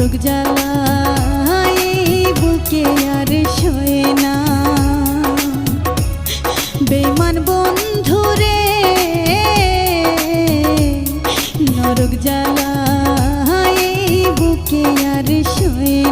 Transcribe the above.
নরক জ্বালা এই বুকে আর সয়ে না। বেঈমান বন্ধু রে নরক জ্বালা এই বুকে আর সয়ে